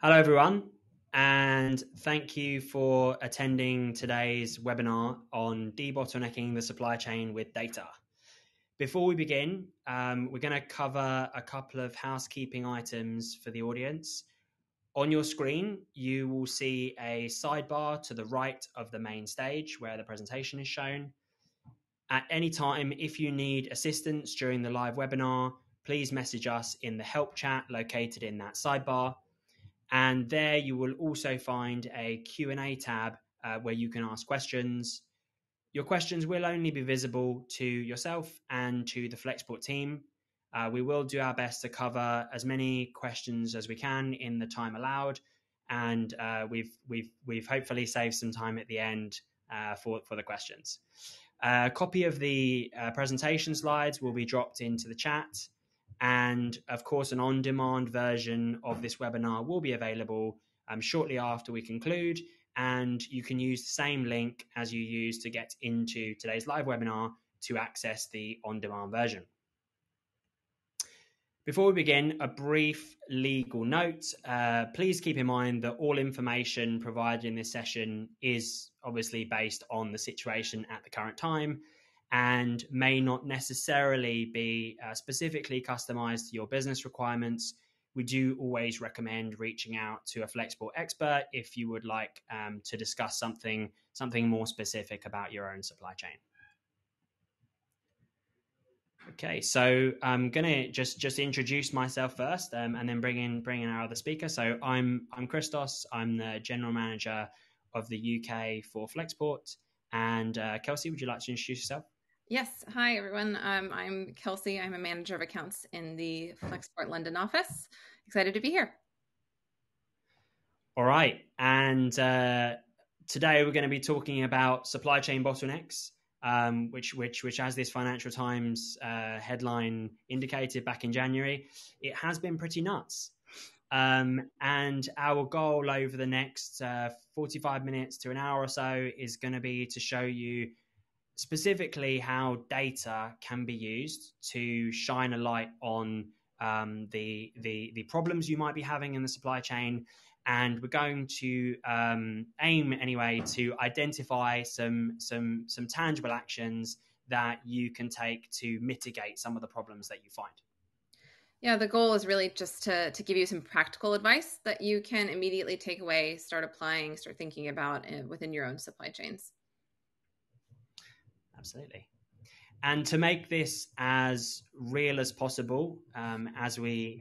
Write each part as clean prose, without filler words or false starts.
Hello, everyone, and thank you for attending today's webinar on debottlenecking the supply chain with data. Before we begin, we're going to cover a couple of housekeeping items for the audience. On your screen, you will see a sidebar to the right of the main stage where the presentation is shown. At any time, if you need assistance during the live webinar, please message us in the help chat located in that sidebar. And there you will also find a Q&A tab where you can ask questions. Your questions will only be visible to yourself and to the Flexport team. We will do our best to cover as many questions as we can in the time allowed, and we've hopefully saved some time at the end for the questions. A copy of the presentation slides will be dropped into the chat. And of course, an on-demand version of this webinar will be available shortly after we conclude. And you can use the same link as you used to get into today's live webinar to access the on-demand version. Before we begin, a brief legal note. Please keep in mind that all information provided in this session is obviously based on the situation at the current time and may not necessarily be specifically customized to your business requirements. We do always recommend reaching out to a Flexport expert if you would like to discuss something more specific about your own supply chain. Okay, so I'm gonna just introduce myself first, and then bring in our other speaker. So I'm Christos. I'm the general manager of the UK for Flexport. And Kelsey, would you like to introduce yourself? Yes. Hi, everyone. I'm Kelsey. I'm a manager of accounts in the Flexport London office. Excited to be here. All right. And today we're going to be talking about supply chain bottlenecks, which as this Financial Times headline indicated back in January, it has been pretty nuts. And our goal over the next 45 minutes to an hour or so is going to be to show you specifically how data can be used to shine a light on the problems you might be having in the supply chain. And we're going to aim anyway to identify some tangible actions that you can take to mitigate some of the problems that you find. Yeah, the goal is really just to give you some practical advice that you can immediately take away, start applying, start thinking about within your own supply chains. Absolutely. And to make this as real as possible, as we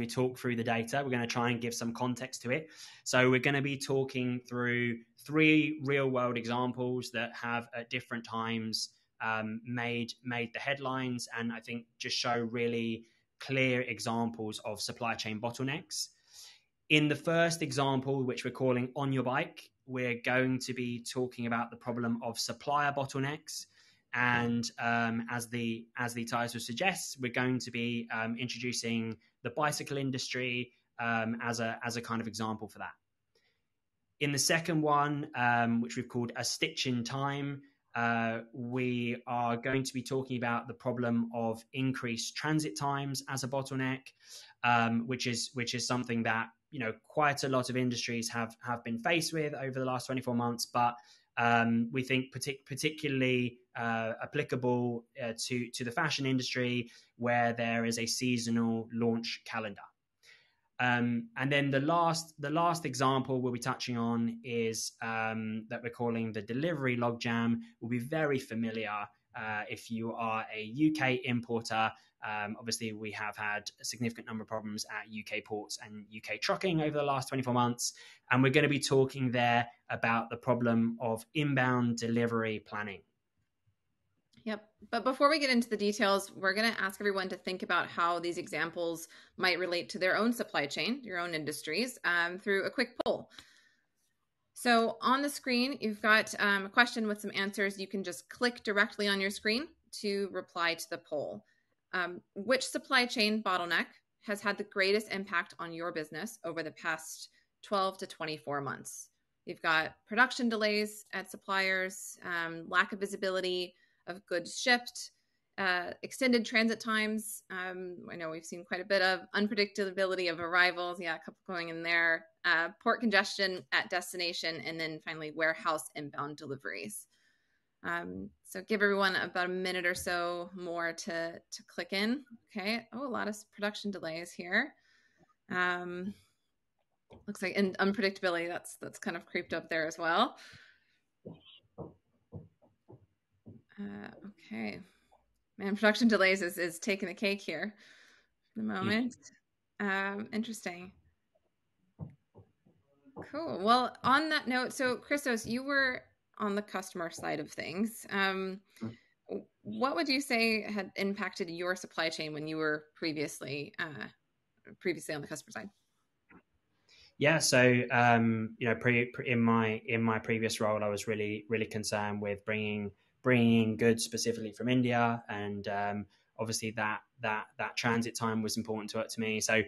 talk through the data, we're going to try and give some context to it. So we're going to be talking through 3 real world examples that have at different times made the headlines, and I think just show really clear examples of supply chain bottlenecks. In the first example, which we're calling On Your Bike, we're going to be talking about the problem of supplier bottlenecks. And as the title suggests, we're going to be introducing the bicycle industry as a kind of example for that. In the second one, which we've called A Stitch in Time, we are going to be talking about the problem of increased transit times as a bottleneck, which is something that quite a lot of industries have been faced with over the last 24 months, but we think particularly applicable to the fashion industry, where there is a seasonal launch calendar. And then the last example we'll be touching on is that we're calling the Delivery Logjam. Will be very familiar if you are a UK importer. Obviously, we have had a significant number of problems at UK ports and UK trucking over the last 24 months. And we're going to be talking there about the problem of inbound delivery planning. Yep. But before we get into the details, we're going to ask everyone to think about how these examples might relate to their own supply chain, your own industries, through a quick poll. So on the screen, you've got a question with some answers. You can just click directly on your screen to reply to the poll. Which supply chain bottleneck has had the greatest impact on your business over the past 12 to 24 months? You've got production delays at suppliers, lack of visibility of goods shipped, extended transit times. I know we've seen quite a bit of unpredictability of arrivals. Yeah, a couple going in there. Port congestion at destination, and then finally warehouse inbound deliveries. So give everyone about a minute or so more to click in. Okay. Oh, a lot of production delays here. Looks like, and unpredictability, that's kind of creeped up there as well. Okay. Man, production delays is taking the cake here for the moment. Interesting. Cool. Well, on that note, so Christos, you were on the customer side of things. What would you say had impacted your supply chain when you were previously on the customer side? Yeah, so in my previous role, I was really concerned with bringing in goods specifically from India, and obviously that transit time was important to me. So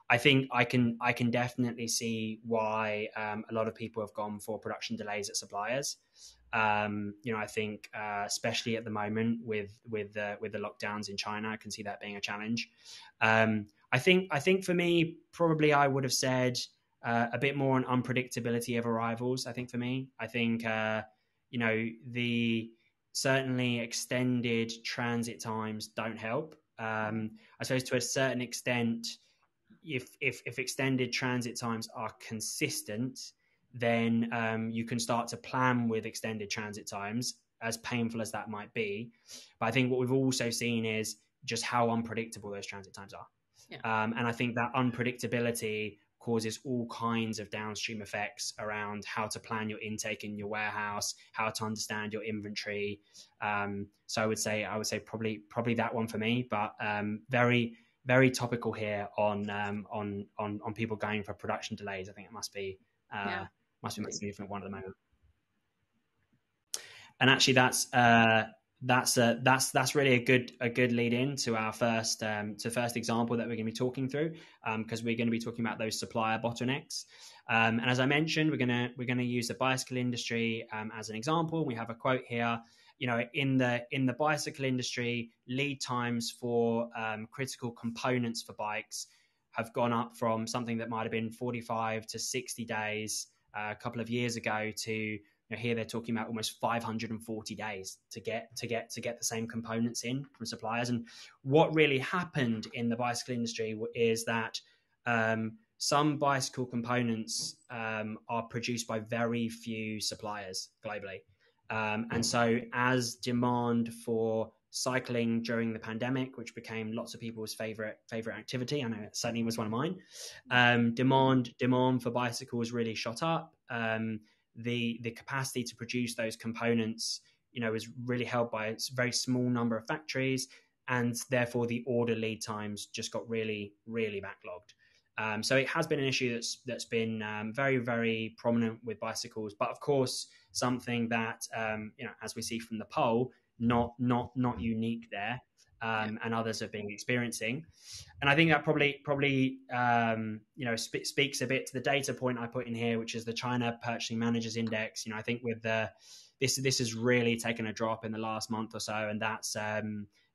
I think I can definitely see why a lot of people have gone for production delays at suppliers. I think especially at the moment with the lockdowns in China, I can see that being a challenge. I think for me, probably I would have said a bit more on unpredictability of arrivals. I think for me, the certainly extended transit times don't help. I suppose to a certain extent, if extended transit times are consistent, then you can start to plan with extended transit times, as painful as that might be. But I think what we've also seen is just how unpredictable those transit times are. Yeah. And I think that unpredictability causes all kinds of downstream effects around how to plan your intake in your warehouse, how to understand your inventory. So I would say probably that one for me, but very, very topical here on people going for production delays. I think it must be most significant one at the moment. And actually that's really a good lead in to our first example that we're going to be talking through, because we're going to be talking about those supplier bottlenecks. And as I mentioned, we're going to use the bicycle industry as an example. We have a quote here. In the bicycle industry, lead times for critical components for bikes have gone up from something that might have been 45 to 60 days a couple of years ago to here they're talking about almost 540 days to get the same components in from suppliers. And what really happened in the bicycle industry is that some bicycle components are produced by very few suppliers globally. And so as demand for cycling during the pandemic, which became lots of people's favorite activity, I know it certainly was one of mine, demand for bicycles really shot up. The capacity to produce those components, is really held by a very small number of factories, and therefore the order lead times just got really, really backlogged. So it has been an issue that's been very, very prominent with bicycles, but of course something that as we see from the poll, not unique there. And others have been experiencing. And I think that probably speaks a bit to the data point I put in here, which is the China Purchasing Managers Index. I think with this has really taken a drop in the last month or so, and that's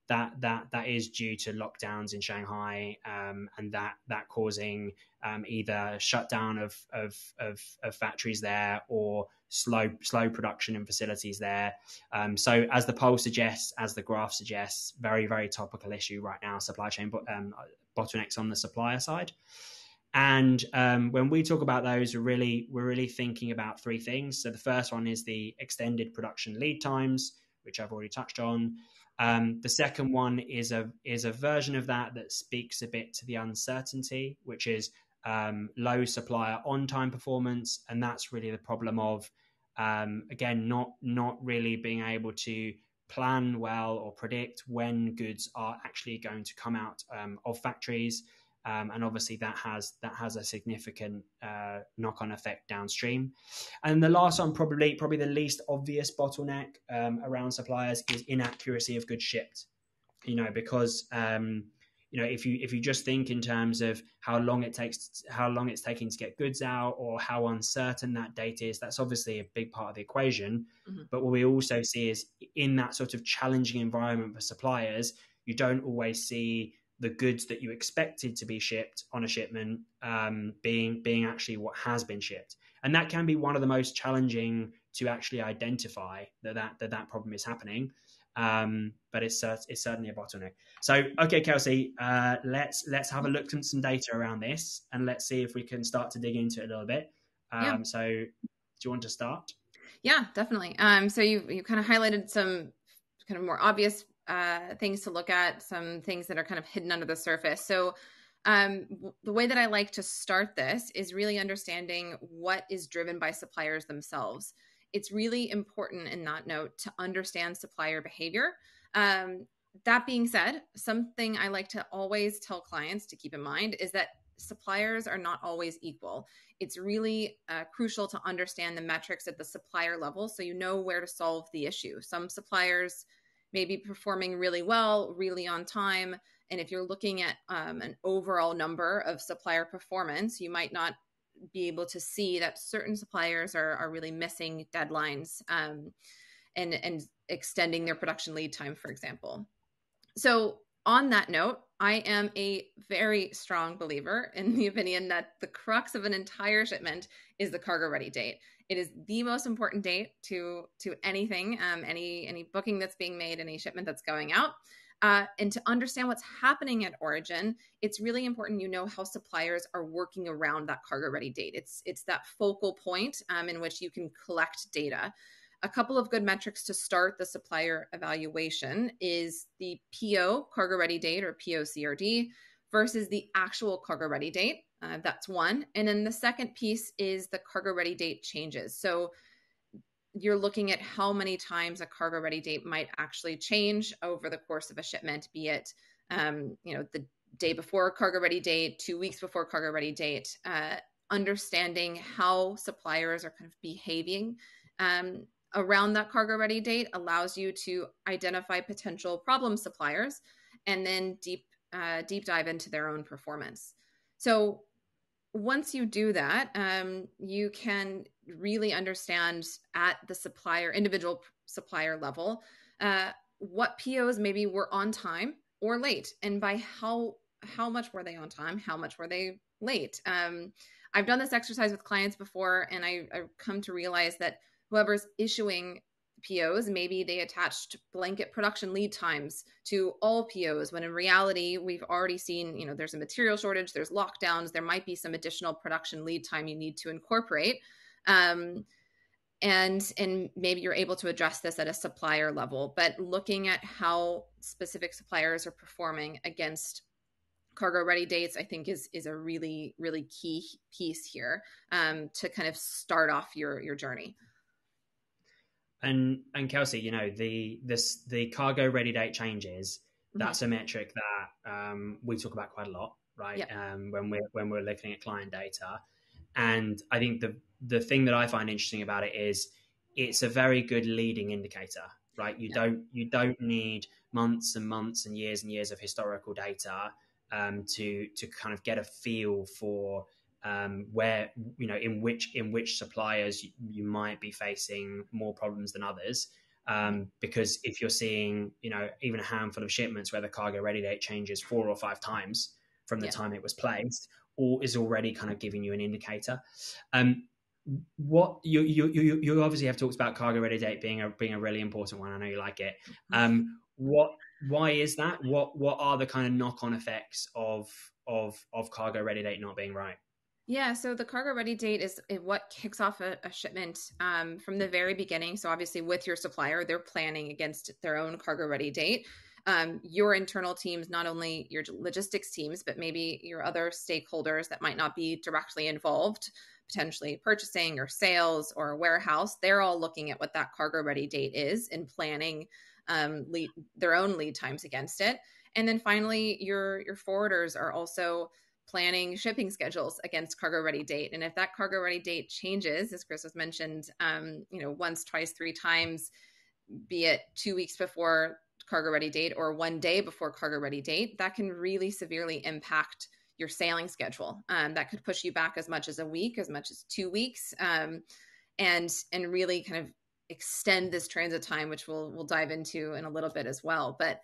that is due to lockdowns in Shanghai, and that causing either shutdown of factories there or slow production in facilities there. So as the poll suggests, as the graph suggests, very, very topical issue right now, supply chain bottlenecks on the supplier side. And when we talk about those, we're really thinking about three things. So the first one is the extended production lead times, which I've already touched on. The second one is a version of that speaks a bit to the uncertainty, which is low supplier on-time performance, and that's really the problem of again not really being able to plan well or predict when goods are actually going to come out of factories, and obviously that has a significant knock-on effect downstream. And the last one, probably the least obvious bottleneck around suppliers, is inaccuracy of goods shipped. Because if you just think in terms of how long it's taking to get goods out, or how uncertain that date is, that's obviously a big part of the equation. Mm-hmm. But what we also see is, in that sort of challenging environment for suppliers, you don't always see the goods that you expected to be shipped on a shipment being actually what has been shipped. And that can be one of the most challenging to actually identify that problem is happening. But it's certainly a bottleneck. So, okay, Kelsey, let's have a look at some data around this, and let's see if we can start to dig into it a little bit. So do you want to start? Yeah, definitely. So you kind of highlighted some kind of more obvious things to look at, some things that are kind of hidden under the surface. So the way that I like to start this is really understanding what is driven by suppliers themselves. It's really important in that note to understand supplier behavior. That being said, something I like to always tell clients to keep in mind is that suppliers are not always equal. It's really crucial to understand the metrics at the supplier level so you know where to solve the issue. Some suppliers may be performing really well, really on time. And if you're looking at an overall number of supplier performance, you might not be able to see that certain suppliers are really missing deadlines and extending their production lead time, for example. So on that note, I am a very strong believer in the opinion that the crux of an entire shipment is the cargo ready date. It is the most important date to anything, any booking that's being made, any shipment that's going out. And to understand what's happening at origin, it's really important you know how suppliers are working around that cargo ready date. It's that focal point in which you can collect data. A couple of good metrics to start the supplier evaluation is the PO, cargo ready date, or POCRD, versus the actual cargo ready date. That's one. And then the second piece is the cargo ready date changes. So you're looking at how many times a cargo ready date might actually change over the course of a shipment, be it the day before cargo ready date, 2 weeks before cargo ready date. Understanding how suppliers are kind of behaving around that cargo ready date allows you to identify potential problem suppliers and then deep dive into their own performance. So once you do that, you can really understand at the individual supplier level, what POs maybe were on time or late, and by how much were they on time, how much were they late. I've done this exercise with clients before, and I've come to realize that whoever's issuing POs, maybe they attached blanket production lead times to all POs, when in reality, we've already seen, there's a material shortage, there's lockdowns, there might be some additional production lead time you need to incorporate. And maybe you're able to address this at a supplier level, but looking at how specific suppliers are performing against cargo ready dates, I think is a really, really key piece here to kind of start off your journey. And Kelsey, the cargo ready date changes. That's a metric that we talk about quite a lot, right? Yep. When we're looking at client data, and I think the thing that I find interesting about it is it's a very good leading indicator, right? You don't need months and months and years of historical data to kind of get a feel for where in which suppliers you might be facing more problems than others, because if you're seeing even a handful of shipments where the cargo ready date changes 4 or 5 times from the time it was placed, or is already kind of giving you an indicator. What you obviously have talked about cargo ready date being a really important one. I know you like it. Why is that? What are the kind of knock-on effects of cargo ready date not being right? Yeah, so the cargo ready date is what kicks off a shipment from the very beginning. So obviously with your supplier, they're planning against their own cargo ready date. Your internal teams, not only your logistics teams, but maybe your other stakeholders that might not be directly involved, potentially purchasing or sales or warehouse, they're all looking at what that cargo ready date is and planning their own lead times against it. And then finally, your forwarders are also planning shipping schedules against cargo ready date. And if that cargo ready date changes, as Christos mentioned, once, twice, 3 times, be it 2 weeks before cargo ready date or one day before cargo ready date, that can really severely impact your sailing schedule. That could push you back as much as a week, as much as 2 weeks, and really kind of extend this transit time, which we'll dive into in a little bit as well. But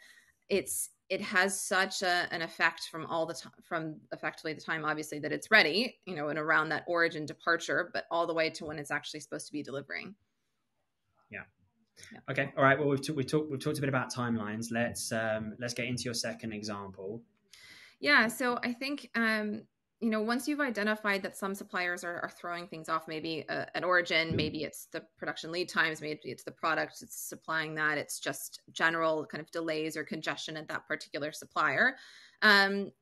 it has such an effect from all the time, from effectively the time, obviously, that it's ready, and around that origin departure, but all the way to when it's actually supposed to be delivering. Yeah. Okay. All right. Well, we've talked a bit about timelines. Let's get into your second example. Yeah. So I think, once you've identified that some suppliers are throwing things off, maybe at origin, maybe it's the production lead times, maybe it's the product it's supplying, that it's just general kind of delays or congestion at that particular supplier.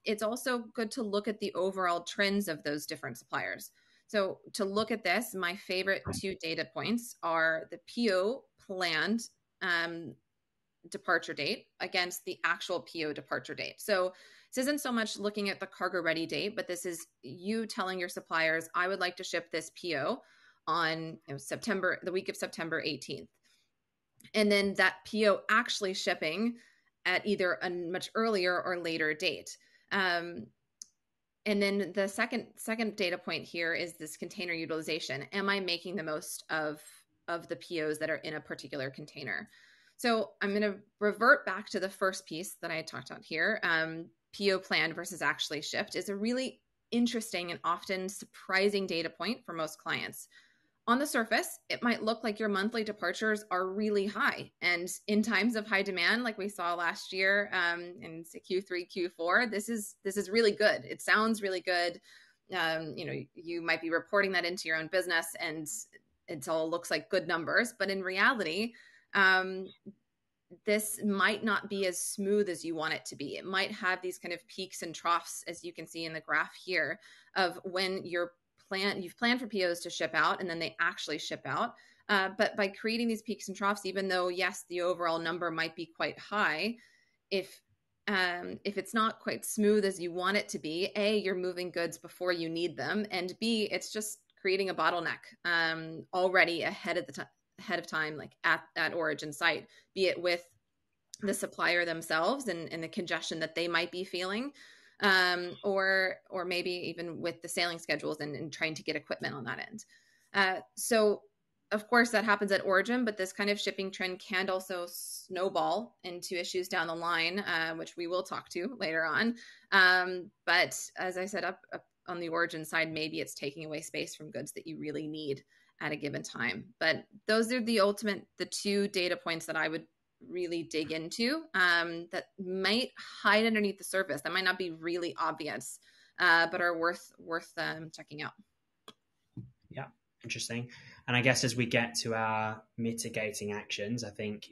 It's also good to look at the overall trends of those different suppliers. So to look at this, my favorite 2 data points are the PO planned departure date against the actual PO departure date. So this isn't so much looking at the cargo ready date, but this is you telling your suppliers, I would like to ship this PO on the week of September 18th. And then that PO actually shipping at either a much earlier or later date. And then the second data point here is this container utilization. Am I making the most of the POs that are in a particular container? So I'm going to revert back to the first piece that I talked about here. PO planned versus actually shipped is a really interesting and often surprising data point for most clients. On the surface, it might look like your monthly departures are really high. And in times of high demand, like we saw last year in Q3, Q4, this is really good. It sounds really good. You might be reporting that into your own business and it all looks like good numbers. But in reality, this might not be as smooth as you want it to be. It might have these kind of peaks and troughs, as you can see in the graph here, of when you've planned for POs to ship out and then they actually ship out. But by creating these peaks and troughs, even though, yes, the overall number might be quite high, if it's not quite smooth as you want it to be, A, you're moving goods before you need them, and B, it's just creating a bottleneck already ahead of time, like at origin site, be it with the supplier themselves and the congestion that they might be feeling, or maybe even with the sailing schedules and trying to get equipment on that end. So of course that happens at origin, but this kind of shipping trend can also snowball into issues down the line, which we will talk to later on. But as I said, up on the origin side, maybe it's taking away space from goods that you really need at a given time. But those are the 2 data points that I would really dig into, that might hide underneath the surface, that might not be really obvious, but are worth checking out. Yeah, interesting. And I guess as we get to our mitigating actions, I think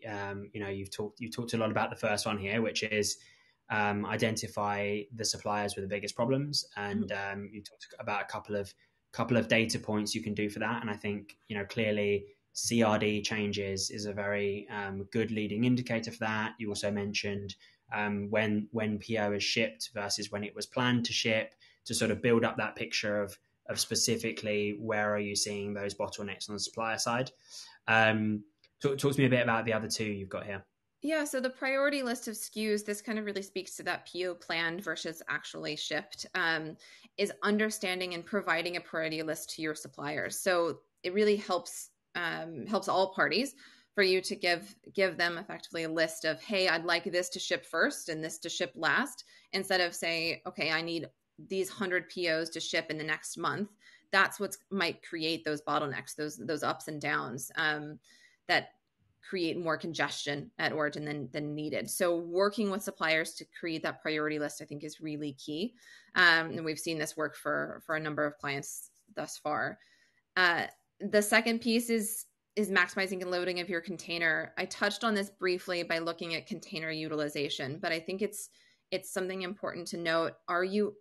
you've talked a lot about the first one here, which is identify the suppliers with the biggest problems, and you talked about a couple of data points you can do for that. And I think clearly CRD changes is a very good leading indicator for that. You also mentioned when PO is shipped versus when it was planned to ship, to sort of build up that picture of specifically where are you seeing those bottlenecks on the supplier side. Talk to me a bit about the other 2 you've got here. Yeah, so the priority list of SKUs, this kind of really speaks to that PO planned versus actually shipped, is understanding and providing a priority list to your suppliers. So it really helps all parties for you to give them effectively a list of, hey, I'd like this to ship first and this to ship last, instead of say, okay, I need these 100 POs to ship in the next month. That's what might create those bottlenecks, those ups and downs that create more congestion at origin than needed. So working with suppliers to create that priority list, I think, is really key. And we've seen this work for a number of clients thus far. The second piece is maximizing the loading of your container. I touched on this briefly by looking at container utilization, but I think it's something important to note. Are you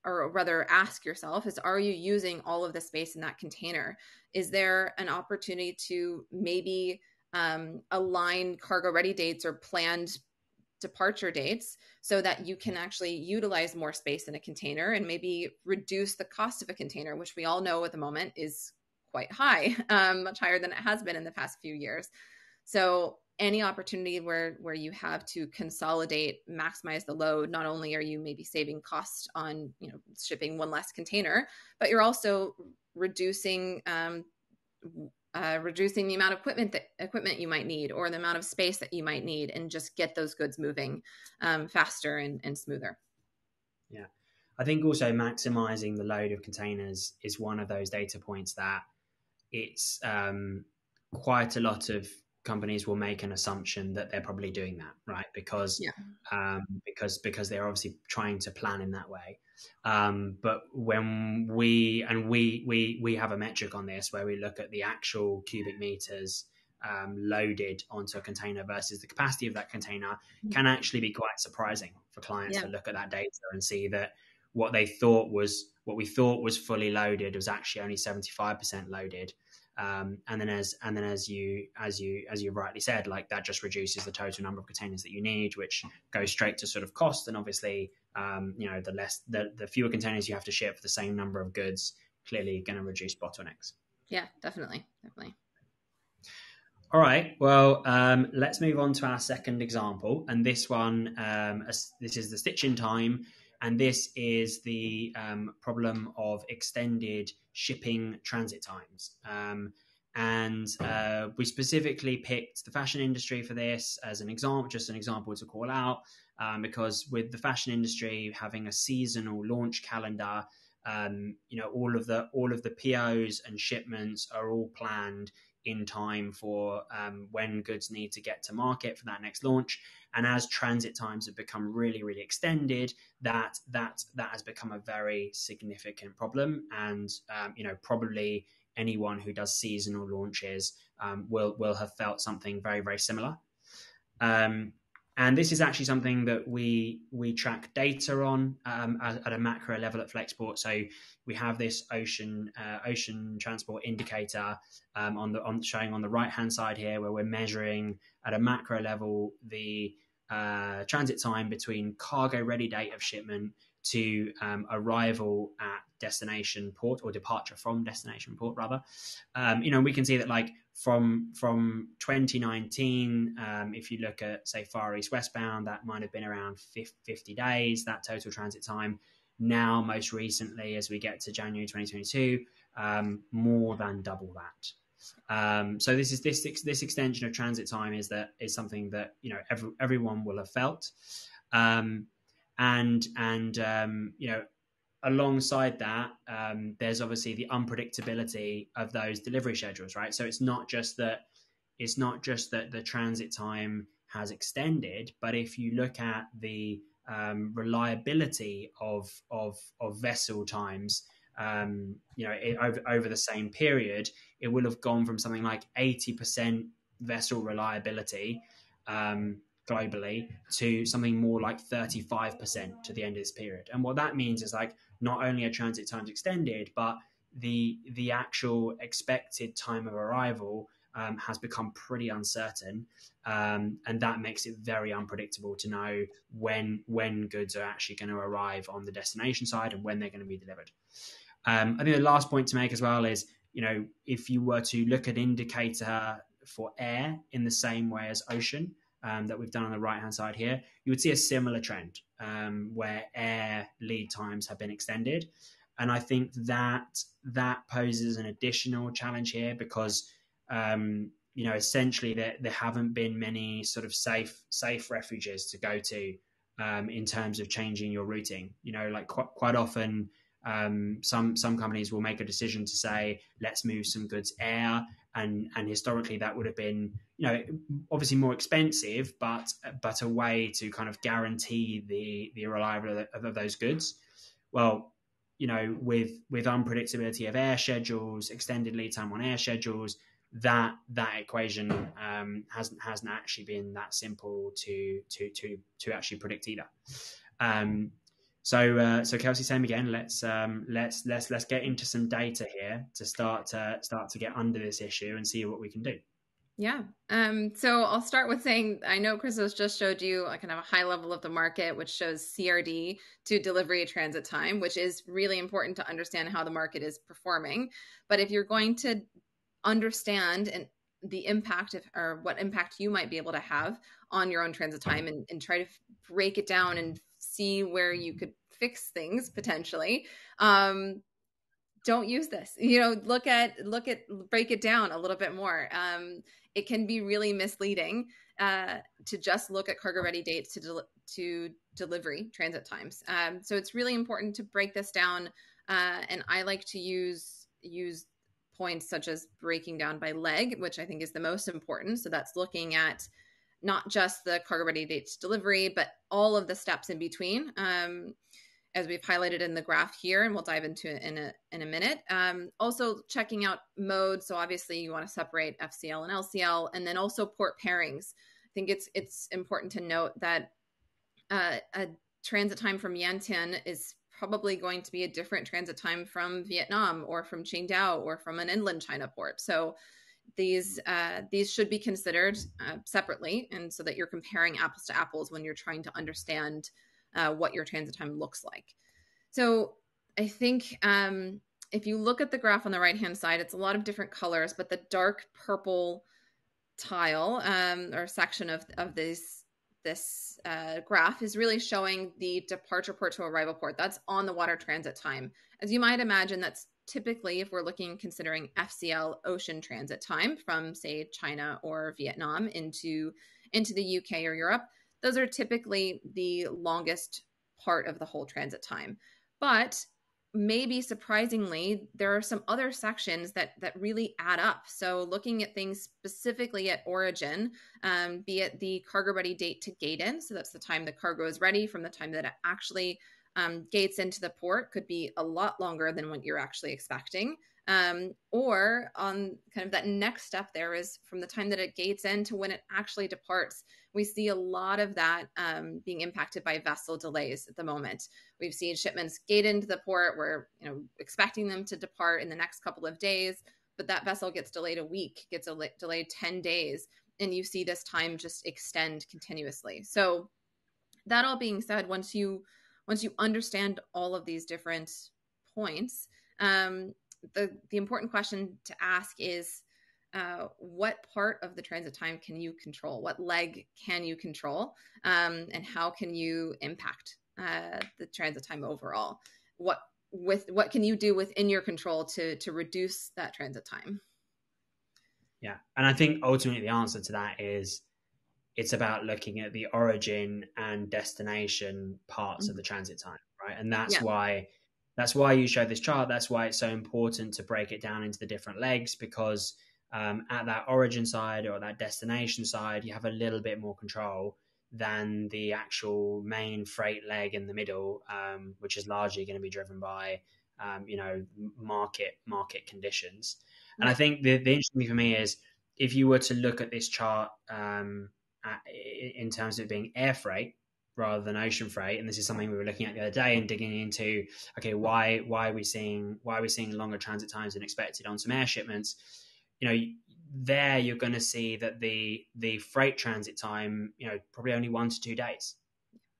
using all of the space in that container? Is there an opportunity to maybe align cargo ready dates or planned departure dates so that you can actually utilize more space in a container and maybe reduce the cost of a container, which we all know at the moment is quite high, much higher than it has been in the past few years. So any opportunity where you have to consolidate, maximize the load, not only are you maybe saving cost on, shipping one less container, but you're also reducing the amount of equipment you might need, or the amount of space that you might need, and just get those goods moving faster and smoother. Yeah. I think also maximizing the load of containers is one of those data points that it's quite a lot of companies will make an assumption that they're probably doing that, right? Because they're obviously trying to plan in that way. But when we have a metric on this where we look at the actual cubic meters loaded onto a container versus the capacity of that container, can actually be quite surprising for clients to look at that data and see that what we thought was fully loaded was actually only 75% loaded. And then as you rightly said, like that just reduces the total number of containers that you need, which goes straight to sort of cost. And obviously, the fewer containers you have to ship for the same number of goods, clearly going to reduce bottlenecks. Yeah, definitely. All right. Well, let's move on to our second example, and this one, this is the stitch-in time. And this is the problem of extended shipping transit times. And we specifically picked the fashion industry for this as an example, just an example to call out, because with the fashion industry having a seasonal launch calendar, all of the POs and shipments are all planned in time for when goods need to get to market for that next launch. And as transit times have become really, really extended, that has become a very significant problem. And probably anyone who does seasonal launches will have felt something very, very similar. And this is actually something that we track data on at a macro level at Flexport. So we have this ocean transport indicator showing on the right hand side here, where we're measuring at a macro level the transit time between cargo ready date of shipment to arrival at destination port, or departure from destination port rather. We can see that like from 2019, if you look at say Far East westbound, that might have been around 50 days, that total transit time. Now, most recently, as we get to January 2022, more than double that. So this extension of transit time is something that everyone will have felt, alongside that, there's obviously the unpredictability of those delivery schedules, right? So it's not just that the transit time has extended, but if you look at the reliability of vessel times, over the same period, it will have gone from something like 80% vessel reliability globally to something more like 35% to the end of this period. And what that means is like not only are transit times extended, but the actual expected time of arrival has become pretty uncertain, and that makes it very unpredictable to know when goods are actually going to arrive on the destination side and when they're going to be delivered. I think the last point to make as well is, if you were to look at indicator for air in the same way as ocean, that we've done on the right hand side here, you would see a similar trend where air lead times have been extended. And I think that poses an additional challenge here because essentially there haven't been many sort of safe refuges to go to in terms of changing your routing. Like quite often some companies will make a decision to say, let's move some goods air, and historically that would have been obviously more expensive, but a way to kind of guarantee the reliability of those goods. Well, with unpredictability of air schedules, extended lead time on air schedules, that equation hasn't actually been that simple to actually predict either. So Kelsey, same again. Let's get into some data here to start to get under this issue and see what we can do. Yeah. So I'll start with saying, I know Christos just showed you a kind of a high level of the market, which shows CRD to delivery transit time, which is really important to understand how the market is performing. But if you're going to understand and the impact or what impact you might be able to have on your own transit time, and try to break it down and see where you could fix things potentially. Don't use this, break it down a little bit more. It can be really misleading to just look at cargo ready dates to delivery transit times. So it's really important to break this down. And I like to use points such as breaking down by leg, which I think is the most important. So that's looking at not just the cargo ready date to delivery, but all of the steps in between, as we've highlighted in the graph here, and we'll dive into it in a minute. Also checking out mode. So obviously you want to separate FCL and LCL, and then also port pairings. I think it's important to note that a transit time from Yantian is probably going to be a different transit time from Vietnam or from Qingdao or from an inland China port. So these should be considered separately, and so that you're comparing apples to apples when you're trying to understand what your transit time looks like. So I think if you look at the graph on the right-hand side, it's a lot of different colors, but the dark purple tile or section of this graph is really showing the departure port to arrival port. That's on the water transit time. As you might imagine, that's typically, if we're considering FCL ocean transit time from, say, China or Vietnam into the UK or Europe, those are typically the longest part of the whole transit time. But maybe surprisingly, there are some other sections that really add up. So looking at things specifically at origin, be it the cargo ready date to gate in, so that's the time the cargo is ready from the time that it actually gates into the port, could be a lot longer than what you're actually expecting. Or on kind of that next step there is from the time that it gates in to when it actually departs. We see a lot of that being impacted by vessel delays at the moment. We've seen shipments gate into the port. We're expecting them to depart in the next couple of days, but that vessel gets delayed a week, gets delayed 10 days, and you see this time just extend continuously. So that all being said, once you understand all of these different points, the important question to ask is, what part of the transit time can you control? What leg can you control? And how can you impact the transit time overall? What can you do within your control to reduce that transit time? Yeah. And I think ultimately the answer to that is it's about looking at the origin and destination parts of the transit time, right? And that's why you show this chart. That's why it's so important to break it down into the different legs, because at that origin side or that destination side, you have a little bit more control than the actual main freight leg in the middle, which is largely going to be driven by market conditions. And I think the interesting thing for me is, if you were to look at this chart in terms of it being air freight rather than ocean freight, and this is something we were looking at the other day and digging into, okay, why are we seeing longer transit times than expected on some air shipments? There you're going to see that the freight transit time, probably only 1 to 2 days,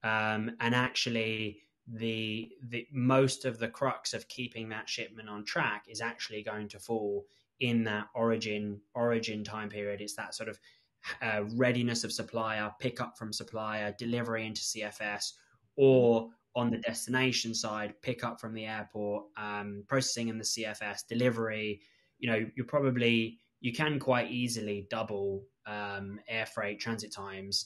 and actually the most of the crux of keeping that shipment on track is actually going to fall in that origin time period. It's that sort of readiness of supplier, pickup from supplier, delivery into CFS, or on the destination side, pickup from the airport, processing in the CFS, delivery. You can quite easily double air freight transit times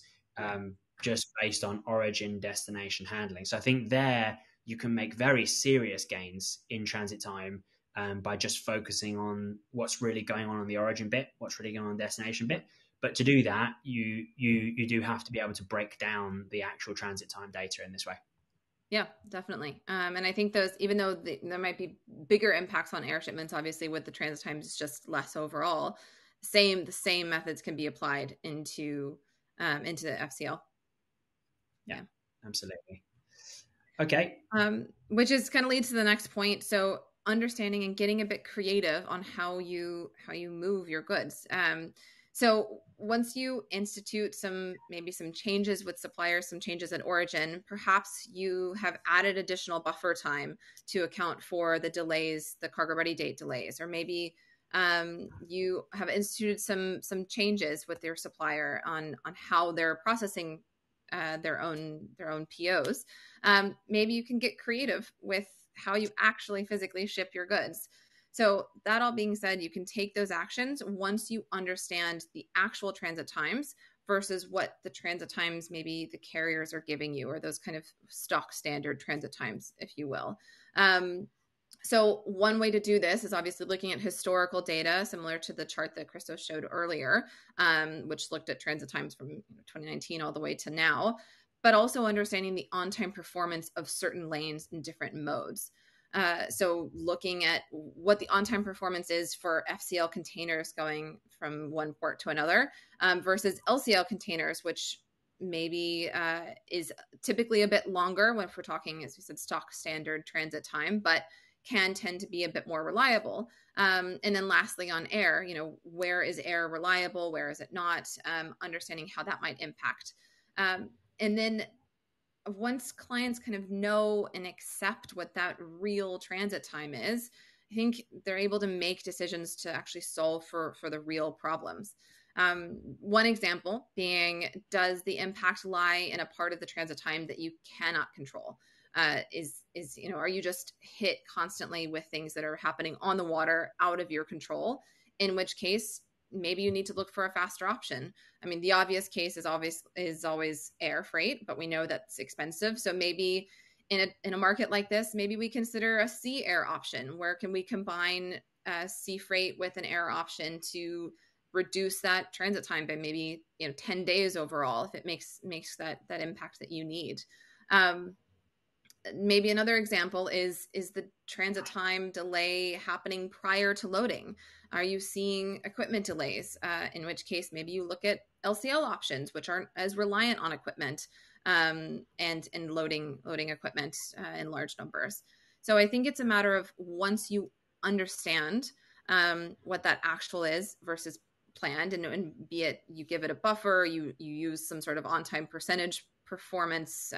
just based on origin destination handling. So I think there you can make very serious gains in transit time by just focusing on what's really going on the origin bit, what's really going on the destination bit. But to do that, you do have to be able to break down the actual transit time data in this way. Yeah, definitely. And I think those, even though there might be bigger impacts on air shipments, obviously with the transit times, it's just less overall. The same methods can be applied into the FCL. Yeah, absolutely. Okay. Which is kind of leads to the next point. So understanding and getting a bit creative on how you move your goods. So once you institute maybe some changes with suppliers, some changes at origin, perhaps you have added additional buffer time to account for the delays, the cargo ready date delays, or maybe You have instituted some changes with your supplier on how they're processing their own POs. Maybe you can get creative with how you actually physically ship your goods. So that all being said, you can take those actions once you understand the actual transit times versus what the transit times maybe the carriers are giving you, or those kind of stock standard transit times, if you will. So one way to do this is obviously looking at historical data, similar to the chart that Christos showed earlier, which looked at transit times from 2019 all the way to now, but also understanding the on-time performance of certain lanes in different modes. So looking at what the on-time performance is for FCL containers going from one port to another versus LCL containers, which maybe is typically a bit longer when we're talking, as we said, stock standard transit time, but can tend to be a bit more reliable. And then lastly, on air, where is air reliable? Where is it not? Understanding how that might impact. And then once clients kind of know and accept what that real transit time is, I think they're able to make decisions to actually solve for the real problems. One example being, does the impact lie in a part of the transit time that you cannot control? Are you just hit constantly with things that are happening on the water out of your control? In which case, maybe you need to look for a faster option. I mean, the obvious case is always air freight, but we know that's expensive. So maybe in a market like this, maybe we consider a sea air option. Where can we combine sea freight with an air option to reduce that transit time by maybe 10 days overall, if it makes that impact that you need. Maybe another example is the transit time delay happening prior to loading. Are you seeing equipment delays? In which case, maybe you look at LCL options, which aren't as reliant on equipment and loading equipment in large numbers. So I think it's a matter of, once you understand what that actual is versus planned, and be it you give it a buffer, you use some sort of on-time percentage performance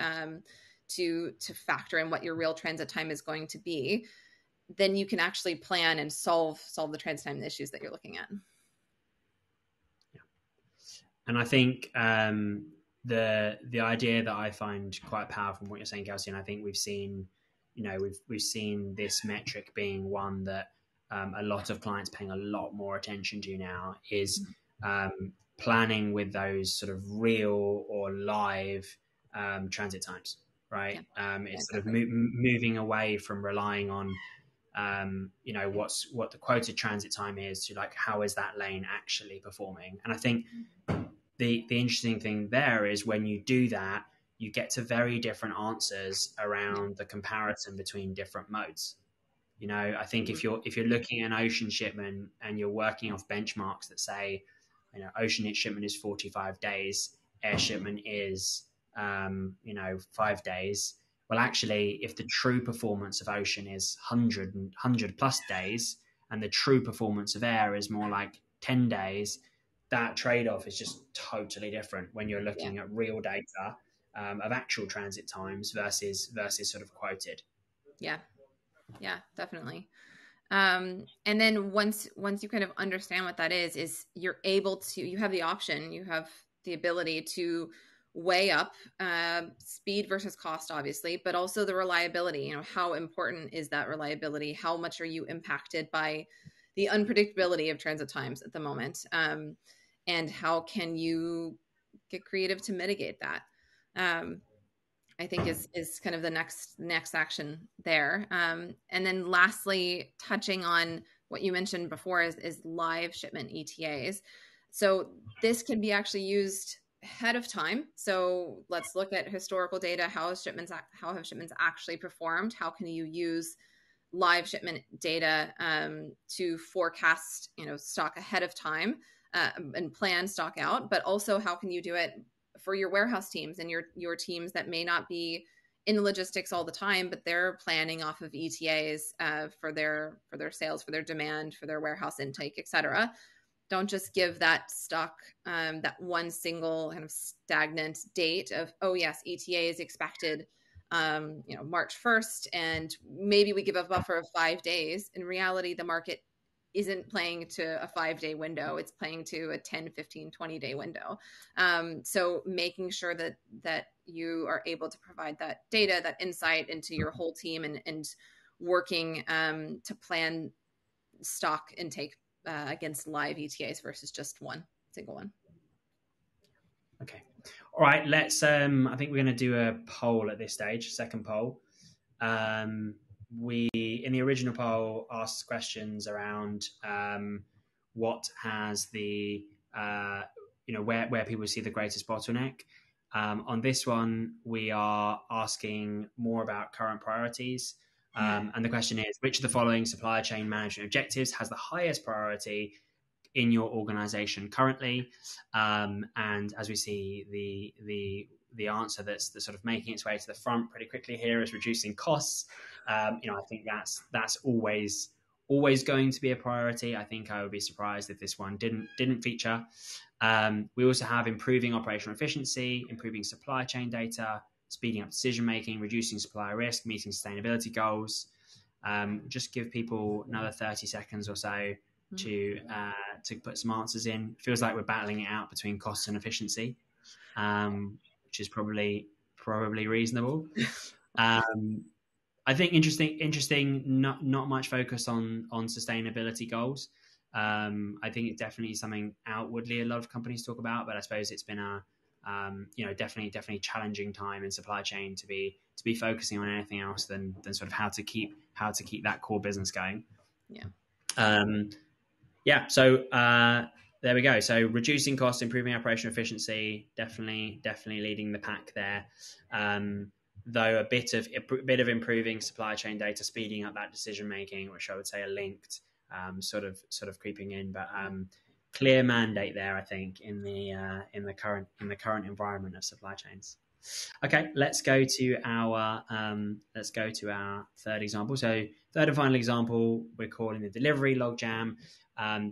to factor in what your real transit time is going to be, then you can actually plan and solve the transit time issues that you're looking at. Yeah. And I think the idea that I find quite powerful from what you're saying, Kelsey, and I think we've seen this metric being one that a lot of clients paying a lot more attention to now, is planning with those sort of real or live transit times. Right. Yeah. It's sort of moving away from relying on, what the quoted transit time is, to like, how is that lane actually performing? And I think the interesting thing there is, when you do that, you get to very different answers around the comparison between different modes. I think if you're looking at an ocean shipment and you're working off benchmarks that say, ocean shipment is 45 days, air shipment is 5 days. Well, actually, if the true performance of ocean is 100 plus days, and the true performance of air is more like 10 days, that trade-off is just totally different when you're looking at real data of actual transit times versus sort of quoted. Yeah, definitely. And then once you kind of understand what that is you're able to, you have the option, you have the ability to weigh up speed versus cost, obviously, but also the reliability. How important is that reliability? How much are you impacted by the unpredictability of transit times at the moment? And how can you get creative to mitigate that? I think is kind of the next action there. And then lastly, touching on what you mentioned before is live shipment ETAs. So this can be actually used ahead of time. So let's look at historical data. How have shipments actually performed? How can you use live shipment data to forecast, stock ahead of time and plan stock out? But also, how can you do it for your warehouse teams and your teams that may not be in the logistics all the time, but they're planning off of ETAs for their sales, for their demand, for their warehouse intake, et cetera. Don't just give that stock that one single kind of stagnant date of, oh yes, ETA is expected March 1st, and maybe we give a buffer of 5 days. In reality, the market isn't playing to a 5-day window, it's playing to a 10, 15, 20-day window. So making sure that you are able to provide that data, that insight into your whole team, and working to plan stock intake against live ETAs versus just one single one. Okay. All right. Let's, I think we're going to do a poll at this stage, second poll. We, in the original poll, asked questions around what has the, where people see the greatest bottleneck. On this one, we are asking more about current priorities. And the question is, which of the following supply chain management objectives has the highest priority in your organization currently? And as we see, the answer that's sort of making its way to the front pretty quickly here is reducing costs. I think that's always going to be a priority. I think I would be surprised if this one didn't feature. We also have improving operational efficiency, improving supply chain data, speeding up decision making, reducing supplier risk, meeting sustainability goals. Just give people another 30 seconds or so to put some answers in. Feels like we're battling it out between costs and efficiency, which is probably reasonable. I think interesting. Not much focus on sustainability goals. I think it's definitely something outwardly a lot of companies talk about, but I suppose it's been a definitely challenging time in supply chain to be focusing on anything else than sort of how to keep that core business going. So there we go. So reducing costs, improving operational efficiency, definitely leading the pack there. Though a bit of improving supply chain data, speeding up that decision making, which I would say are linked, sort of creeping in, but clear mandate there, I think, in the current environment of supply chains. Okay, let's go to our third example. So third and final example, we're calling the Delivery Logjam.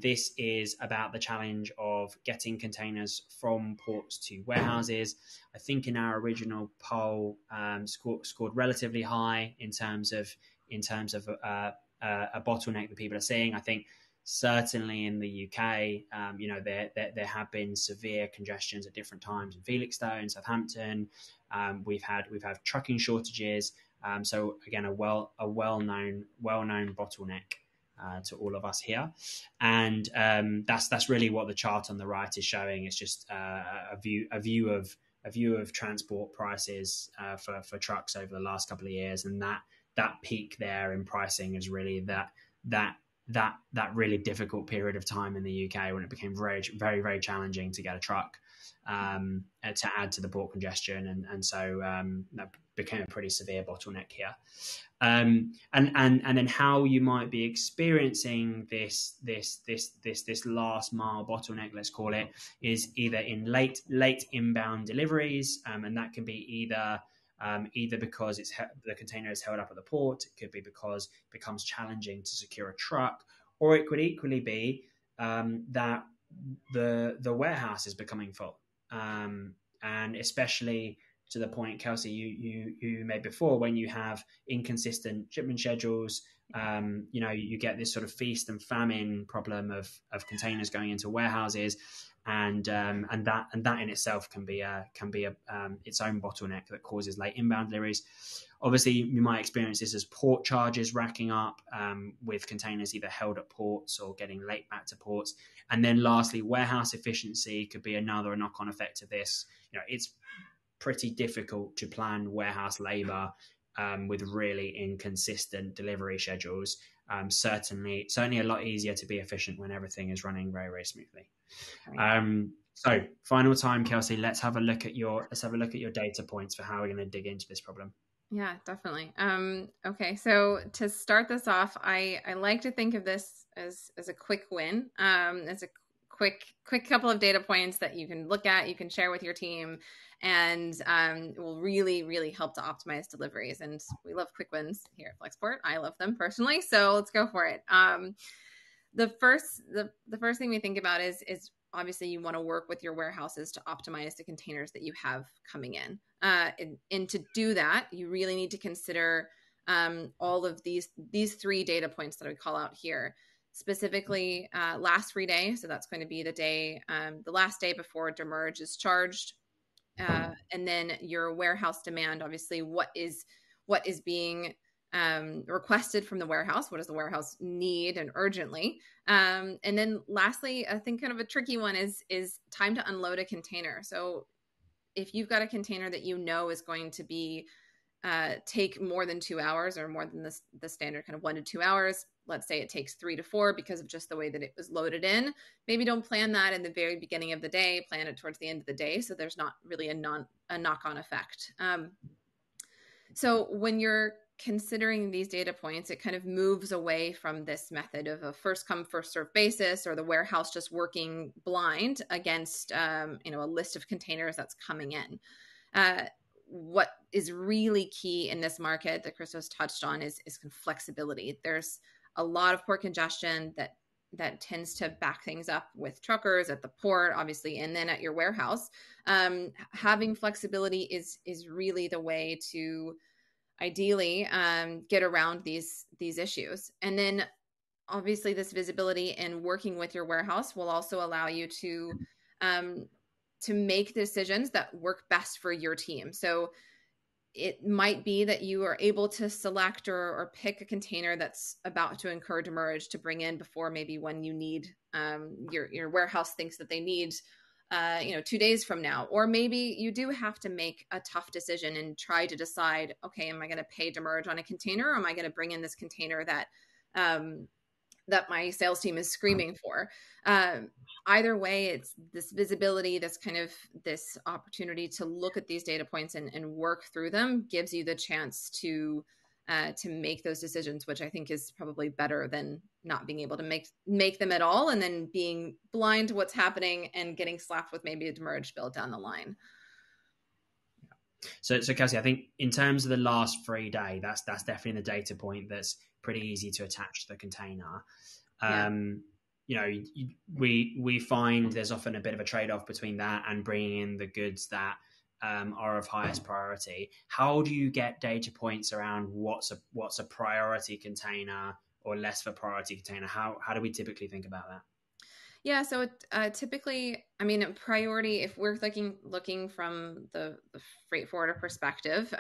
This is about the challenge of getting containers from ports to warehouses. I think in our original poll, scored relatively high in terms of a bottleneck that people are seeing. I think certainly in the UK, there have been severe congestions at different times in Felixstowe, Southampton. We've had trucking shortages. So again, a well-known bottleneck to all of us here, and that's really what the chart on the right is showing. It's just a view of transport prices for trucks over the last couple of years, and that peak there in pricing is really that really difficult period of time in the UK when it became very, very, very challenging to get a truck to add to the port congestion, and so that became a pretty severe bottleneck here. And then how you might be experiencing this last mile bottleneck, let's call it, is either in late inbound deliveries, and that can be either because the container is held up at the port, it could be because it becomes challenging to secure a truck, or it could equally be that the warehouse is becoming full, and especially to the point, Kelsey, you made before, when you have inconsistent shipment schedules, you get this sort of feast and famine problem of containers going into warehouses, and that in itself can be its own bottleneck that causes late inbound deliveries. Obviously, you might experience this as port charges racking up with containers either held at ports or getting late back to ports. And then lastly, warehouse efficiency could be another knock-on effect of this. It's pretty difficult to plan warehouse labor with really inconsistent delivery schedules. Certainly a lot easier to be efficient when everything is running very, very smoothly. So final time, Kelsey, let's have a look at your data points for how we're going to dig into this problem. Yeah, definitely. Okay, so to start this off, I like to think of this as a quick win, as a quick couple of data points that you can look at, you can share with your team, and it will really, really help to optimize deliveries. And we love quick wins here at Flexport. I love them personally, so let's go for it. The first thing we think about is obviously you want to work with your warehouses to optimize the containers that you have coming in. And to do that, you really need to consider all of these three data points that I call out here. specifically last free day. So that's going to be the day, the last day before demurrage is charged. And then your warehouse demand, obviously, what is being requested from the warehouse? What does the warehouse need and urgently? And then lastly, I think kind of a tricky one is time to unload a container. So if you've got a container that you know is going to be take more than 2 hours or more than the standard kind of 1 to 2 hours, let's say it takes 3 to 4 because of just the way that it was loaded in, maybe don't plan that in the very beginning of the day, plan it towards the end of the day, so there's not really a knock-on effect. So when you're considering these data points, it kind of moves away from this method of a first come, first serve basis, or the warehouse just working blind against a list of containers that's coming in. What is really key in this market that Christos touched on is flexibility. There's a lot of port congestion that tends to back things up with truckers at the port, obviously, and then at your warehouse. Having flexibility is really the way to ideally get around these issues. And then obviously this visibility and working with your warehouse will also allow you to make decisions that work best for your team. So it might be that you are able to select or pick a container that's about to incur demurrage to bring in before maybe when you need, your warehouse thinks that they need 2 days from now. Or maybe you do have to make a tough decision and try to decide, okay, am I going to pay demurrage on a container, or am I going to bring in this container that my sales team is screaming for? Either way, it's this visibility, this opportunity to look at these data points and work through them gives you the chance to make those decisions, which I think is probably better than not being able to make them at all and then being blind to what's happening and getting slapped with maybe a demurrage bill down the line. So Kelsey, I think in terms of the last free day, that's definitely the data point that's pretty easy to attach to the container. We find there's often a bit of a trade-off between that and bringing in the goods that are of highest priority. How do you get data points around what's a priority container or less of a priority container? How do we typically think about that? Yeah, so typically, I mean, priority, if we're looking from the freight forwarder perspective,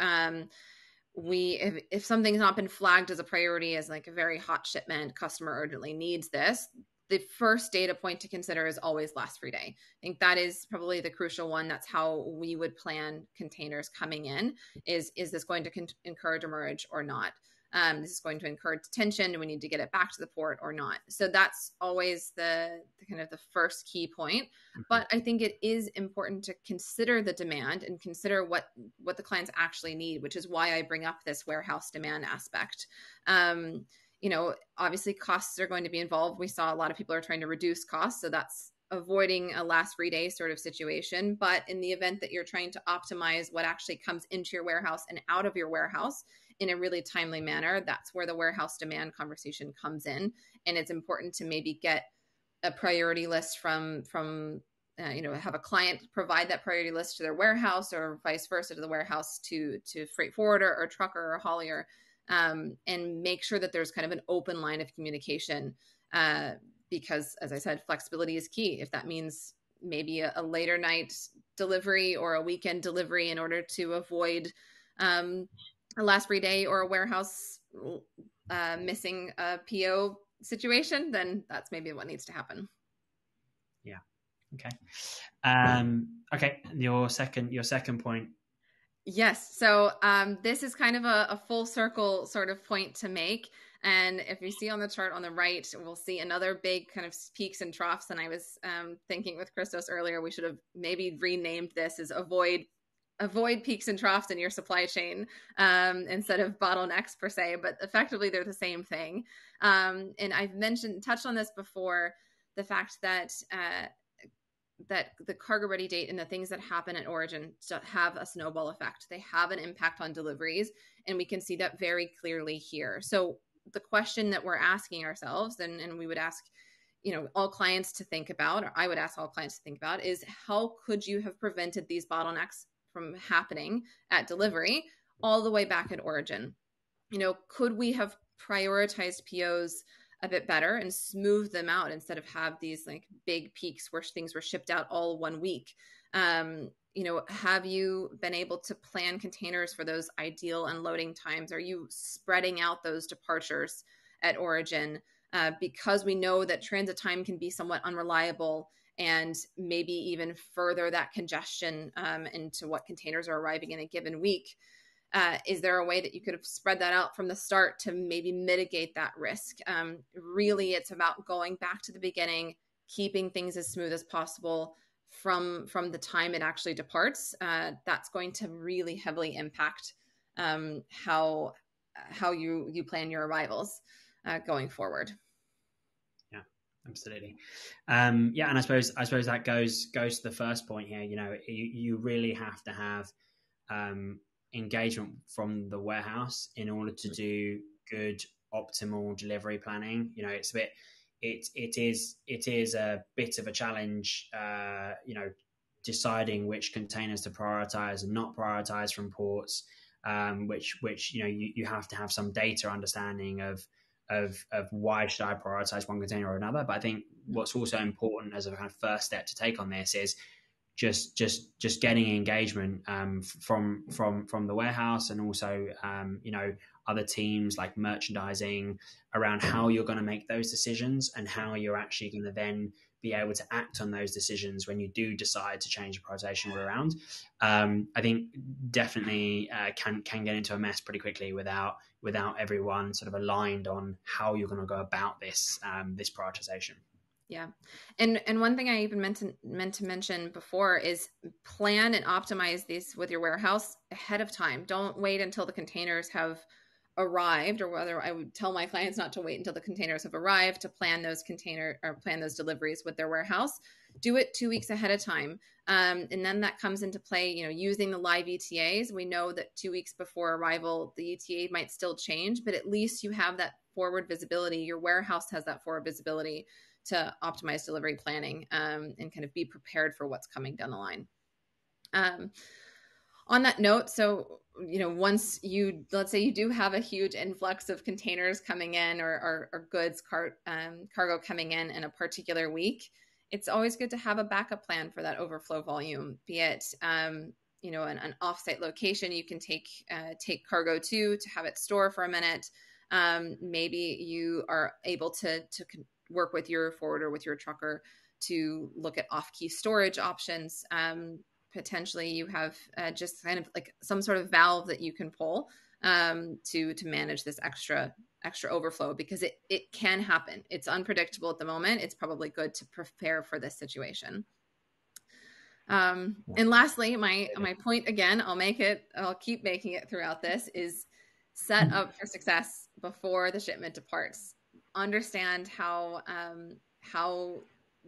if something's not been flagged as a priority as like a very hot shipment, customer urgently needs this, the first data point to consider is always last free day. I think that is probably the crucial one. That's how we would plan containers coming in. Is this going to incur demurrage or not? This is going to incur detention. Do we need to get it back to the port or not? So that's always the kind of the first key point. But I think it is important to consider the demand and consider what the clients actually need, which is why I bring up this warehouse demand aspect. Obviously costs are going to be involved. We saw a lot of people are trying to reduce costs. So that's avoiding a last free day sort of situation. But in the event that you're trying to optimize what actually comes into your warehouse and out of your warehouse in a really timely manner, that's where the warehouse demand conversation comes in. And it's important to maybe get a priority list from have a client provide that priority list to their warehouse or vice versa to the warehouse to freight forwarder or trucker or haulier, and make sure that there's kind of an open line of communication, because as I said, flexibility is key. If that means maybe a later night delivery or a weekend delivery in order to avoid a last free day or a warehouse missing a PO situation, then that's maybe what needs to happen. Yeah. Okay. Okay. Your second point. Yes. So this is kind of a full circle sort of point to make. And if you see on the chart on the right, we'll see another big kind of peaks and troughs. And I was thinking with Christos earlier, we should have maybe renamed this as avoid peaks and troughs in your supply chain instead of bottlenecks per se, but effectively they're the same thing. And I've touched on this before, the fact that the cargo ready date and the things that happen at origin have a snowball effect. They have an impact on deliveries, and we can see that very clearly here. So the question that we're asking ourselves, and we would ask, all clients to think about, or I would ask all clients to think about, is how could you have prevented these bottlenecks from happening at delivery all the way back at origin? Could we have prioritized POs a bit better and smooth them out instead of have these like big peaks where things were shipped out all 1 week. Have you been able to plan containers for those ideal unloading times? Are you spreading out those departures at origin? Because we know that transit time can be somewhat unreliable and maybe even further that congestion into what containers are arriving in a given week. Is there a way that you could have spread that out from the start to maybe mitigate that risk? Really, it's about going back to the beginning, keeping things as smooth as possible from the time it actually departs. That's going to really heavily impact how you plan your arrivals going forward. Yeah, absolutely. And I suppose that goes to the first point here. You really have to have engagement from the warehouse in order to do good optimal delivery planning. It is a bit of a challenge, deciding which containers to prioritize and not prioritize from ports, which you have to have some data understanding of why should I prioritize one container or another. But I think what's also important as a kind of first step to take on this is just getting engagement from the warehouse, and also other teams like merchandising around how you're going to make those decisions and how you're actually going to then be able to act on those decisions when you do decide to change the prioritization around. I think definitely can get into a mess pretty quickly without everyone sort of aligned on how you're going to go about this prioritization. Yeah. And one thing I even meant to mention before is plan and optimize these with your warehouse ahead of time. Don't wait until the containers have arrived, or whether I would tell my clients not to wait until the containers have arrived to plan those deliveries with their warehouse. Do it 2 weeks ahead of time. And then that comes into play, using the live ETAs. We know that 2 weeks before arrival, the ETA might still change, but at least you have that forward visibility. Your warehouse has that forward visibility to optimize delivery planning and kind of be prepared for what's coming down the line. On that note, so, once let's say you do have a huge influx of containers coming in or goods, cargo coming in a particular week, it's always good to have a backup plan for that overflow volume, be it, an offsite location you can take cargo to have it store for a minute. Maybe you are able to work with your forwarder, with your trucker, to look at off-key storage options. Potentially you have just kind of like some sort of valve that you can pull to manage this extra overflow, because it can happen. It's unpredictable at the moment. It's probably good to prepare for this situation. And lastly, my point again, I'll keep making it throughout this, is set up for success before the shipment departs. Understand how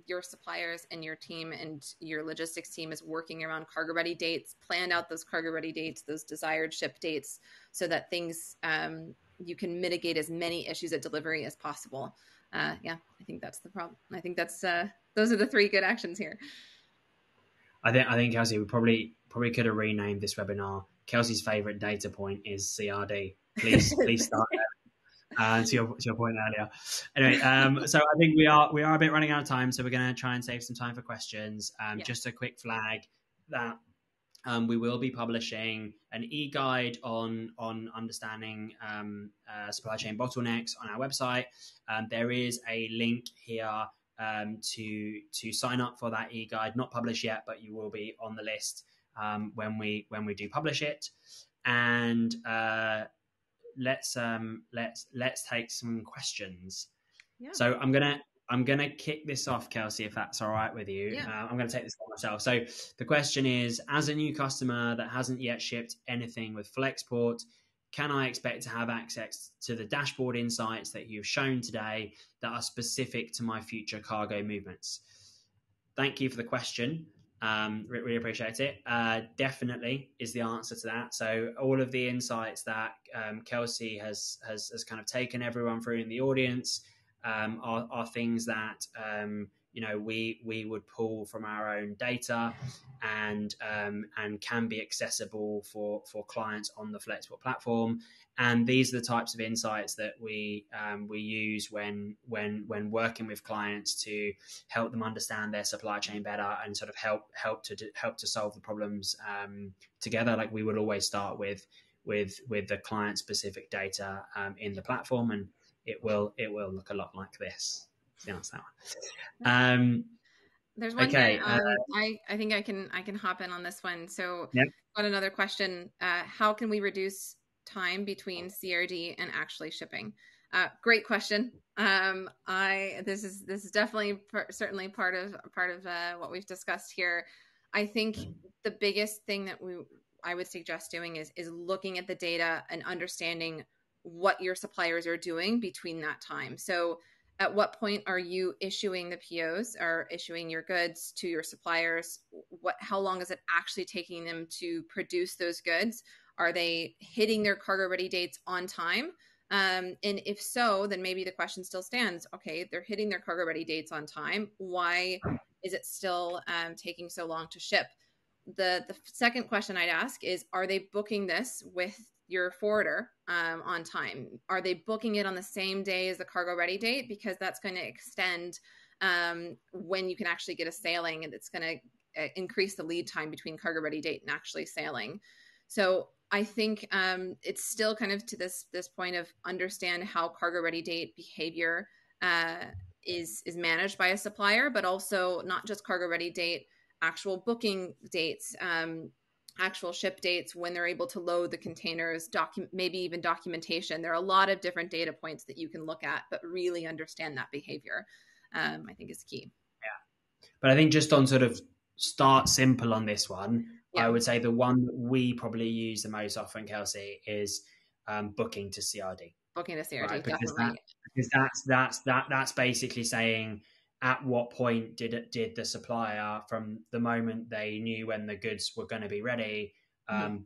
your suppliers and your team and your logistics team is working around cargo ready dates. Plan out those cargo ready dates, those desired ship dates, so that things you can mitigate as many issues at delivery as possible. I think that's the problem. I think that's those are the 3 good actions here. I think Kelsey, we probably could have renamed this webinar. Kelsey's favorite data point is CRD. Please start there. To your point earlier. Anyway, so I think we are a bit running out of time, so we're going to try and save some time for questions. Just a quick flag that we will be publishing an e-guide on understanding supply chain bottlenecks on our website. There is a link here to sign up for that e-guide. Not published yet, but you will be on the list when we do publish it. And let's take some questions. So I'm gonna kick this off, Kelsey, if that's all right with you. I'm gonna take this for myself. So the question is, as a new customer that hasn't yet shipped anything with Flexport, can I expect to have access to the dashboard insights that you've shown today that are specific to my future cargo movements? Thank you for the question. Really appreciate it. Definitely is the answer to that. So all of the insights that Kelsey has kind of taken everyone through in the audience are things that we would pull from our own data and can be accessible for clients on the Flexport platform. And these are the types of insights that we use when working with clients to help them understand their supply chain better and sort of help to solve the problems together. Like, we would always start with the client specific data in the platform, and it will look a lot like this. So that's that one. There's one okay. here. I think I can hop in on this one. So, Yep. got another question. How can we reduce time between CRD and actually shipping? Great question. This is definitely certainly part of what we've discussed here. I think the biggest thing that I would suggest doing is looking at the data and understanding what your suppliers are doing between that time. So, at what point are you issuing the POs or issuing your goods to your suppliers? How long is it actually taking them to produce those goods? Are they hitting their cargo ready dates on time? And if so, then maybe the question still stands. Okay, they're hitting their cargo ready dates on time. Why is it still taking so long to ship? The second question I'd ask is, are they booking this with your forwarder on time? Are they booking it on the same day as the cargo ready date? Because that's going to extend when you can actually get a sailing, and it's going to increase the lead time between cargo ready date and actually sailing. So I think it's still kind of to this point of understand how cargo ready date behavior is managed by a supplier, but also not just cargo ready date, actual booking dates, actual ship dates, when they're able to load the containers, maybe even documentation. There are a lot of different data points that you can look at, but really understand that behavior, I think is key. Yeah. But I think just on sort of start simple on this one, yeah. I would say the one that we probably use the most often, Kelsey, is booking to CRD. Booking to CRD, right? definitely. Because that's basically saying, at what point did the supplier, from the moment they knew when the goods were going to be ready,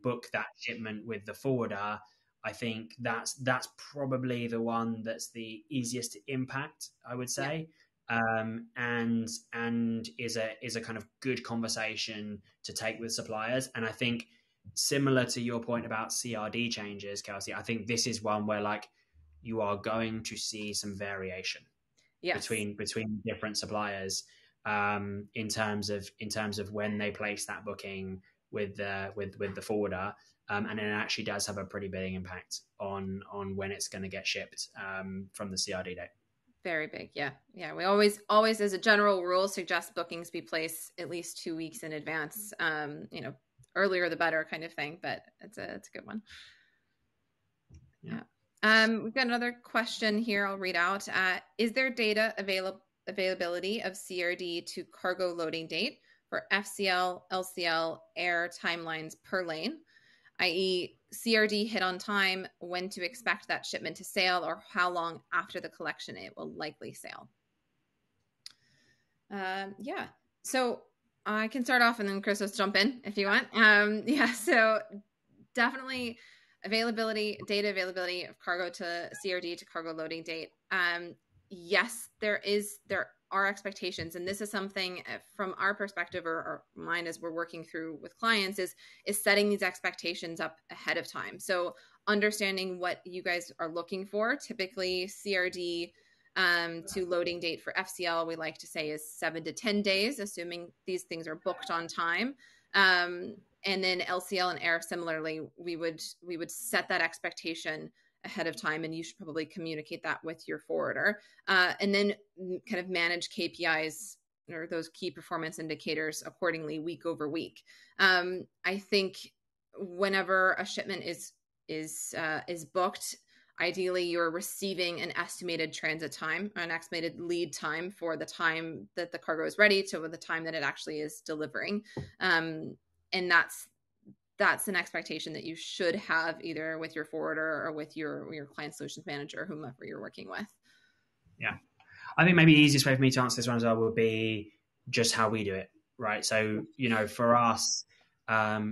book that shipment with the forwarder? I think that's probably the one that's the easiest to impact, I would say, and is a kind of good conversation to take with suppliers. And I think, similar to your point about CRD changes, Kelsey, I think this is one where, like, you are going to see some variation between different suppliers in terms of when they place that booking with the forwarder, and it actually does have a pretty big impact on when it's going to get shipped from the CRD date. Very big. Yeah. We always as a general rule suggest bookings be placed at least 2 weeks in advance. Earlier the better kind of thing, but it's a good one. Yeah. We've got another question here. I'll read out. Is there data availability of CRD to cargo loading date for FCL, LCL, air timelines per lane, i.e. CRD hit on time, when to expect that shipment to sail, or how long after the collection it will likely sail? So I can start off and then Christos jump in if you want. So definitely data availability of cargo to CRD to cargo loading date. Yes, there are expectations, and this is something from our perspective or mine as we're working through with clients is setting these expectations up ahead of time. So understanding what you guys are looking for. Typically CRD to loading date for FCL, we like to say is 7 to 10 days, assuming these things are booked on time. And then LCL and air, similarly, we would set that expectation ahead of time, and you should probably communicate that with your forwarder, and then kind of manage KPIs or those key performance indicators accordingly week over week. I think whenever a shipment is booked, ideally you're receiving an estimated transit time, an estimated lead time for the time that the cargo is ready to the time that it actually is delivering. And that's an expectation that you should have either with your forwarder or with your client solutions manager, whomever you're working with. Yeah. I think maybe the easiest way for me to answer this one as well would be just how we do it, right? So, for us,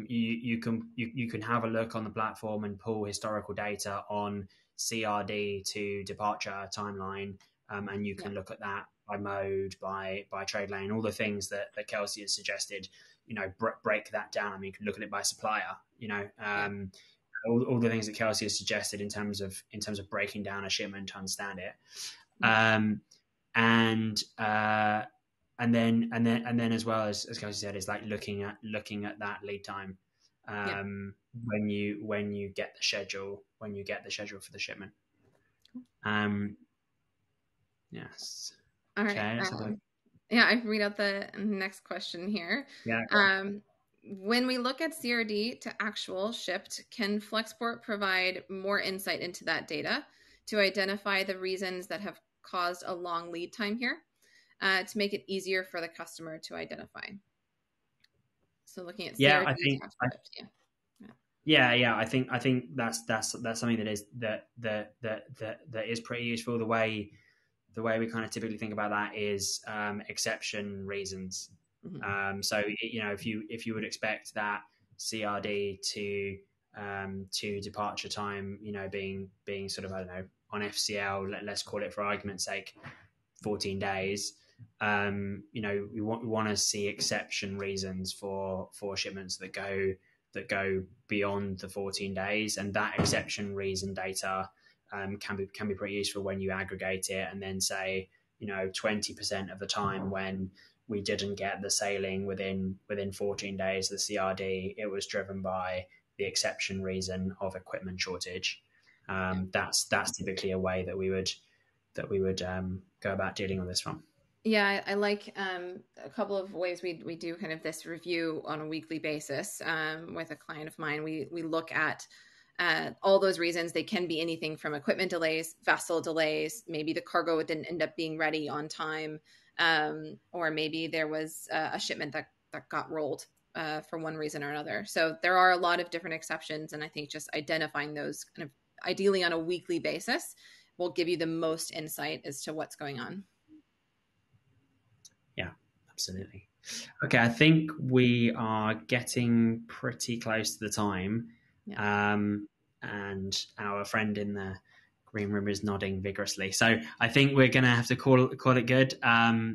you can have a look on the platform and pull historical data on CRD to departure timeline, and you can look at that by mode, by trade lane, all the things that Kelsey has suggested. Break that down. I mean, you can look at it by supplier. all the things that Kelsey has suggested in terms of breaking down a shipment to understand it. And then as well as Kelsey said, is like looking at that lead time when you get the schedule for the shipment. Yes. All right. Okay, I read out the next question here. Yeah. When we look at CRD to actual shipped, can Flexport provide more insight into that data to identify the reasons that have caused a long lead time here, to make it easier for the customer to identify? So looking at CRD I think I think that's something that is pretty useful. The way we kind of typically think about that is exception reasons. So if you would expect that CRD to departure time, being sort of, I don't know, on FCL, let's call it for argument's sake, 14 days. We want to see exception reasons for shipments that go beyond the 14 days, and that exception reason data can be pretty useful when you aggregate it and then say 20% of the time when we didn't get the sailing within 14 days of the CRD, it was driven by the exception reason of equipment shortage. That's typically a way that we would go about dealing with this one. Yeah, I like a couple of ways we do kind of this review on a weekly basis with a client of mine. We look at all those reasons. They can be anything from equipment delays, vessel delays, maybe the cargo didn't end up being ready on time, or maybe there was a shipment that got rolled for one reason or another. So there are a lot of different exceptions, and I think just identifying those kind of ideally on a weekly basis will give you the most insight as to what's going on. Yeah, absolutely. Okay, I think we are getting pretty close to the time. Yeah. And our friend in the green room is nodding vigorously. So I think we're going to have to call it good.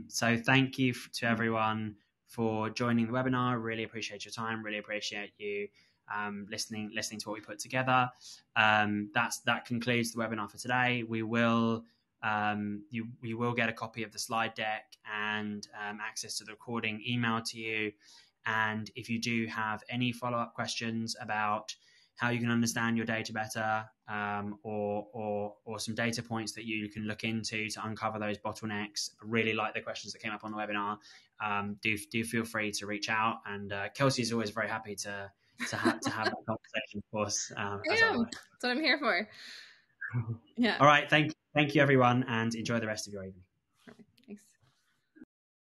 So thank you to everyone for joining the webinar. Really appreciate your time. Really appreciate you listening to what we put together. That concludes the webinar for today. We will you will get a copy of the slide deck and access to the recording emailed to you. And if you do have any follow-up questions about how you can understand your data better, or some data points that you can look into to uncover those bottlenecks, I really like the questions that came up on the webinar. Do feel free to reach out, and Kelsey is always very happy to have that conversation, of course. That's what I'm here for. Yeah. All right. Thank you, everyone, and enjoy the rest of your evening.